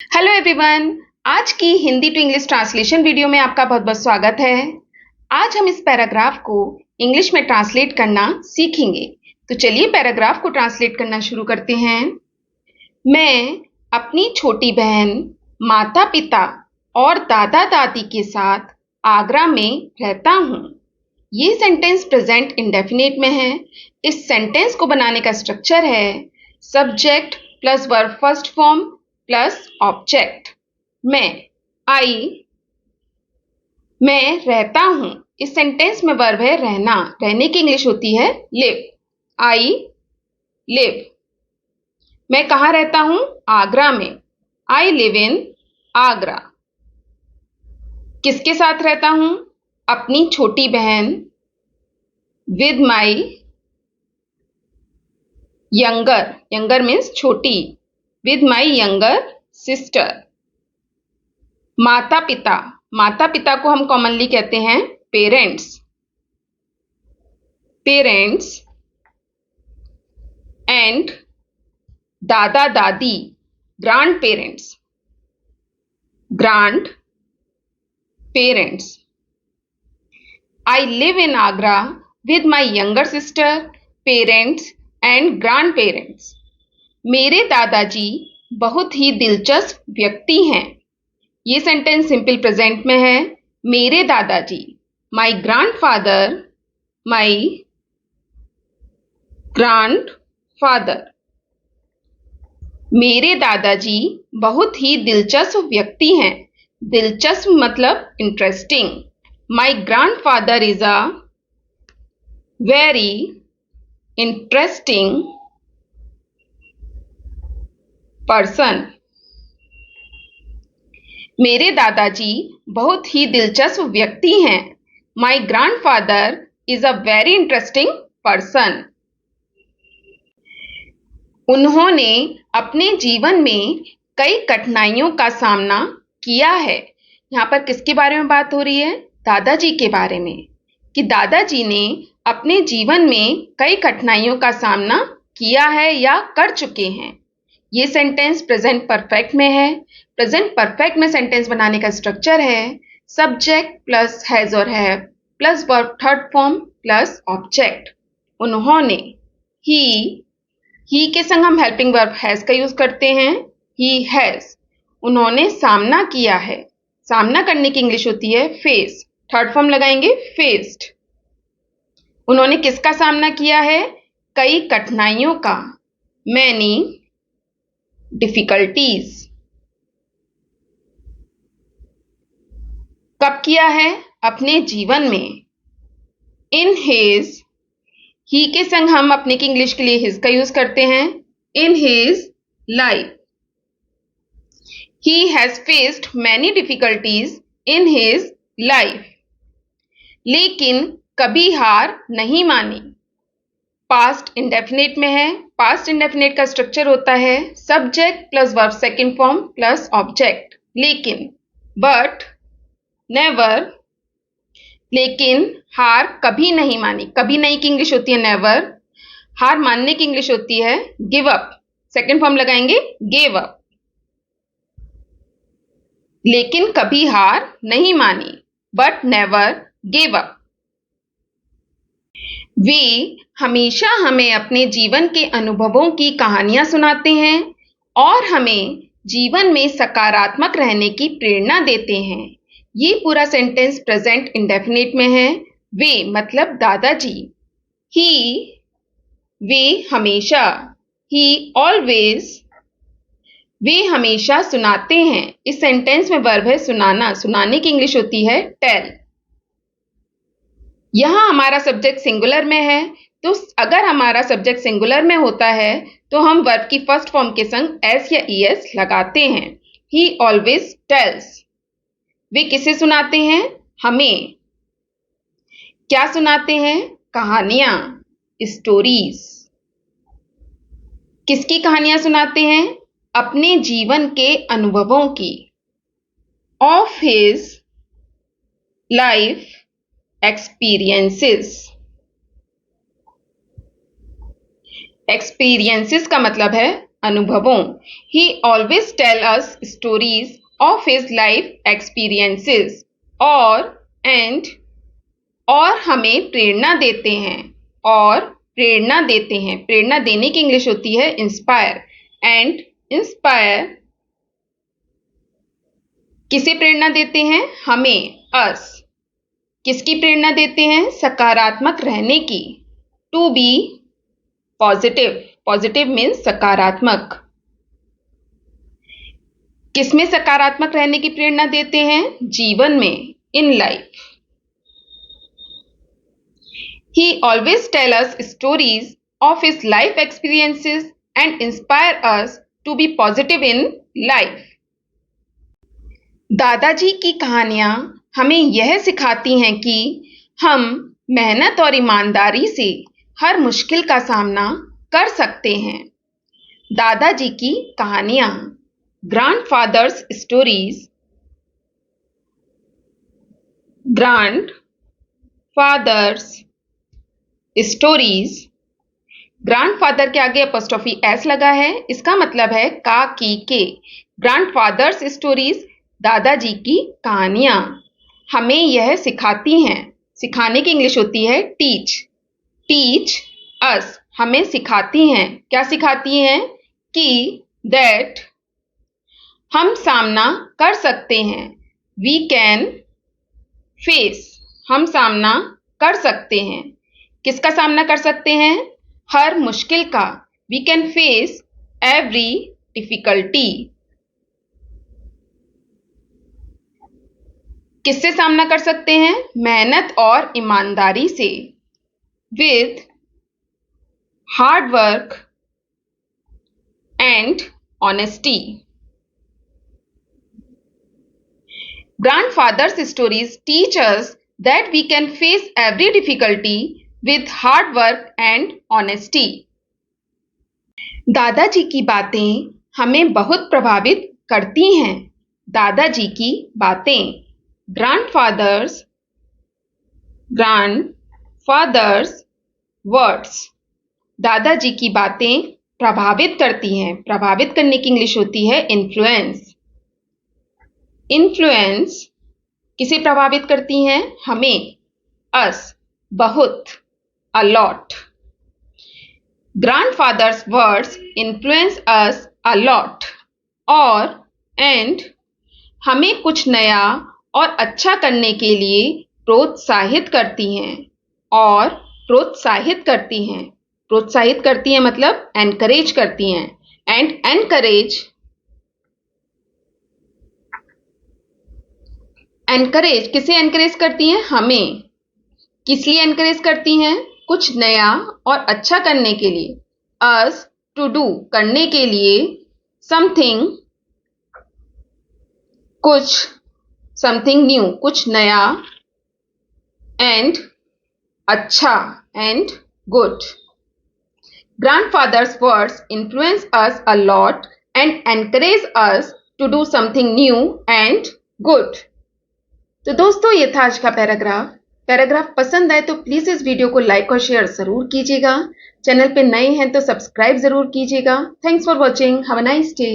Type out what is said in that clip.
Hello everyone. आज की Hindi to English translation video में आपका बहुत बहुत स्वागत है। आज हम इस पैराग्राफ को इंग्लिश में ट्रांसलेट करना सीखेंगे। तो चलिए पैराग्राफ को ट्रांसलेट करना शुरू करते हैं। मैं अपनी छोटी बहन, माता पिता और दादा दादी के साथ आगरा में रहता हूँ। ये सेंटेंस प्रेजेंट इंडेफिनिट में है। इस सेंटेंस को बनाने का स्ट्रक्चर है subject plus verb first form plus object. मैं रहता हूं। इस सेंटेंस में वर्ब है रहना। रहने की इंग्लिश होती है लिव। I live. मैं कहाँ रहता हूं? आगरा में। I live in Agra. किसके साथ रहता हूं? अपनी छोटी बहन with my younger. Younger means छोटी। With my younger sister. माता पिता। माता पिता को हम कॉमनली कहते हैं पेरेंट्स। पेरेंट्स एंड दादा दादी grand parents. Grand parents. I live in Agra with my younger sister, parents and grand parents. मेरे दादाजी बहुत ही दिलचस्प व्यक्ति हैं। ये सेंटेंस सिंपल प्रेजेंट में है। मेरे दादाजी, माई ग्रैंडफादर, माई ग्रैंडफादर। मेरे दादाजी बहुत ही दिलचस्प व्यक्ति हैं। दिलचस्प मतलब interesting. My grandfather is a very interesting person. मेरे दादाजी बहुत ही दिलचस्प व्यक्ति हैं। माई grandfather is a very interesting person. उन्होंने अपने जीवन में कई कठिनाइयों का सामना किया है। यहाँ पर किसके बारे में बात हो रही है? दादाजी के बारे में। कि दादाजी ने अपने जीवन में कई कठिनाइयों का सामना किया है या कर चुके हैं। ये सेंटेंस प्रेजेंट परफेक्ट में है। प्रेजेंट परफेक्ट में सेंटेंस बनाने का स्ट्रक्चर है सब्जेक्ट प्लस हैज और have plus verb third form plus object. उन्होंने। ही के संग हम हेल्पिंग वर्ब हैज का यूज करते हैं। He has. उन्होंने सामना किया है। सामना करने की इंग्लिश होती है फेस। थर्ड फॉर्म लगाएंगे फेस्ड। उन्होंने किसका सामना किया है? कई कठिनाइयों का। Many difficulties. कब किया है? अपने जीवन में। In his. ही के संग हम अपने की इंग्लिश के लिए हिज का यूज करते हैं। In his life. He has faced many difficulties in his life. लेकिन कभी हार नहीं मानी। पास्ट इंडेफिनिट में है। पास्ट इंडेफिनिट का स्ट्रक्चर होता है subject plus verb second form plus object. लेकिन, बट, नेवर। लेकिन हार कभी नहीं मानी। कभी नहीं की इंग्लिश होती है नेवर। हार मानने की इंग्लिश होती है गिव अप। सेकंड फॉर्म लगाएंगे गिव अप। लेकिन कभी हार नहीं मानी, बट नेवर गिव अप। वे हमेशा हमें अपने जीवन के अनुभवों की कहानियां सुनाते हैं और हमें जीवन में सकारात्मक रहने की प्रेरणा देते हैं। ये पूरा सेंटेंस प्रेजेंट इंडेफिनिट में है। वे मतलब दादाजी। ही, वे हमेशा। ही ऑलवेज। वे हमेशा सुनाते हैं। इस सेंटेंस में वर्ब है सुनाना। सुनाने की इंग्लिश होती है टेल। यहां हमारा सब्जेक्ट सिंगुलर में है। तो अगर हमारा सब्जेक्ट सिंगुलर में होता है तो हम वर्ब की फर्स्ट फॉर्म के संग एस या ईएस लगाते हैं। ही ऑलवेज टेल्स। वे किसे सुनाते हैं? हमें। क्या सुनाते हैं? कहानियां, स्टोरीज। किसकी कहानियां सुनाते हैं? अपने जीवन के अनुभवों की। Of his life experiences. Experiences का मतलब है अनुभवों। He always tell us stories of his life experiences और हमें प्रेरणा देते हैं प्रेरणा देने की इंग्लिश होती है इंस्पायर। एंड इंस्पायर किसे प्रेरणा देते हैं? हमें, अस। किसकी प्रेरणा देते हैं? सकारात्मक रहने की। To be positive, positive means सकारात्मक। किसमें सकारात्मक रहने की प्रेरणा देते हैं? जीवन में, in life. He always tell us stories of his life experiences and inspire us to be positive in life. दादाजी की कहानियां हमें यह सिखाती हैं कि हम मेहनत और ईमानदारी से हर मुश्किल का सामना कर सकते हैं। दादाजी की कहानियां, grandfathers stories. Grandfathers stories. Grandfather के आगे अपॉस्ट्रोफी एस लगा है, इसका मतलब है का की के। ग्रैंडफादर्स स्टोरीज, दादाजी की कहानियां हमें यह सिखाती हैं। सिखाने की इंग्लिश होती है टीच। टीच अस, हमें सिखाती हैं। क्या सिखाती हैं? कि दैट हम सामना कर सकते हैं। वी कैन फेस, हम सामना कर सकते हैं। किसका सामना कर सकते हैं? हर मुश्किल का। We can face every difficulty. किससे सामना कर सकते हैं? मेहनत और ईमानदारी से। With hard work and honesty. Grandfather's stories teach us that we can face every difficulty with hard work and honesty. दादाजी की बातें हमें बहुत प्रभावित करती हैं। दादाजी की बातें, ग्रैंडफादर्स वर्ड्स। दादाजी की बातें प्रभावित करती हैं। प्रभावित करने की इंग्लिश होती है इन्फ्लुएंस। इन्फ्लुएंस किसे प्रभावित करती हैं? हमें, अस, बहुत, a lot. Grandfathers words influence us a lot and हमें कुछ नया और अच्छा करने के लिए प्रोत्साहित करती हैं। प्रोत्साहित करती हैं मतलब एनकरेज करती हैं। एंड एनकरेज किसे एनकरेज करती हैं? हमें। किस लिए एनकरेज करती हैं? कुछ नया और अच्छा करने के लिए। अस, टू डू, करने के लिए। समथिंग, कुछ, समथिंग न्यू, कुछ नया। एंड अच्छा, and good. Grandfather's words influence us a lot and encourage us to do something new and good. तो दोस्तों, ये था आज का पैराग्राफ पसंद आए तो प्लीज इस वीडियो को लाइक और शेयर जरूर कीजिएगा। चैनल पे नए हैं तो सब्सक्राइब जरूर कीजिएगा। Thanks for watching. Have a nice day.